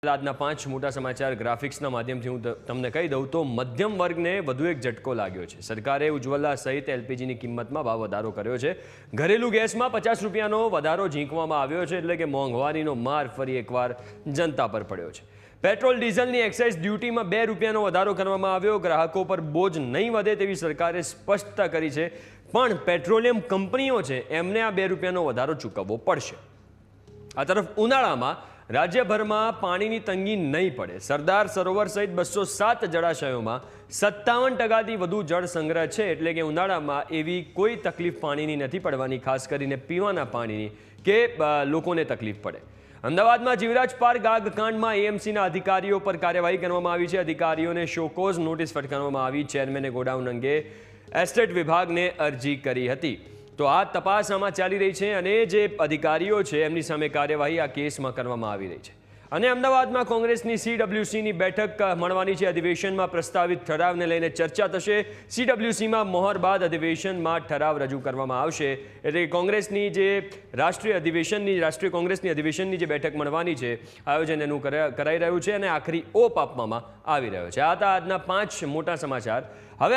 આજના 5 મોટા સમાચાર ગ્રાફિક્સના માધ્યમથી હું તમને કહી દઉં તો મધ્યમ વર્ગને વધુ એક ઝટકો લાગ્યો છે। સરકારે ઉજ્જવલા સહિત એલપીજીની કિંમતમાં ભાવ વધારો કર્યો છે। ઘરેલું ગેસમાં 50 રૂપિયાનો વધારો ઝીંકવામાં આવ્યો છે, એટલે કે મોંઘવારીનો માર ફરી એકવાર જનતા પર પડ્યો છે। પેટ્રોલ ડીઝલની એક્સાઇઝ ડ્યુટીમાં 2 રૂપિયાનો વધારો કરવામાં આવ્યો। ગ્રાહકો પર બોજ નહીં વધે તેવી સરકારે સ્પષ્ટતા કરી છે, પણ પેટ્રોલિયમ કંપનીઓ છે એમને આ 2 રૂપિયાનો વધારો ચૂકવવો પડશે। આ તરફ ઉનાળામાં રાજ્યભરમાં પાણીની તંગી નહીં પડે। સરદાર સરોવર સહિત 207 જળાશયોમાં 57%થી વધુ જળ સંગ્રહ છે, એટલે કે ઉનાળામાં એવી કોઈ તકલીફ પાણીની નથી પડવાની, ખાસ કરીને પીવાના પાણીની કે લોકોને તકલીફ પડે। અમદાવાદમાં જીવરાજ પાર્ક આગકાંડમાં એએમસીના અધિકારીઓ પર કાર્યવાહી કરવામાં આવી છે। અધિકારીઓને શોકોઝ નોટિસ ફટકારવામાં આવી। ચેરમેને ગોડાઉન અંગે એસ્ટેટ વિભાગને અરજી કરી હતી। તો આ તપાસ આમાં ચાલી રહી છે અને જે અધિકારીઓ છે એમની સામે કાર્યવાહી આ કેસમાં કરવામાં આવી રહી છે। અને અમદાવાદમાં કોંગ્રેસની સીડબ્લ્યુસીની બેઠક મળવાની છે। અધિવેશનમાં પ્રસ્તાવિત ઠરાવને લઈને ચર્ચા થશે। સીડબ્લ્યુસીમાં મોહર બાદ અધિવેશનમાં ઠરાવ રજૂ કરવામાં આવશે, એટલે કોંગ્રેસની જે રાષ્ટ્રીય કોંગ્રેસની અધિવેશનની જે બેઠક મળવાની છે, આયોજન એનું કરાઈ રહ્યું છે અને આખરી ઓપ આપવામાં આવી રહ્યો છે। આ હતા આજના 5 મોટા સમાચાર। હવે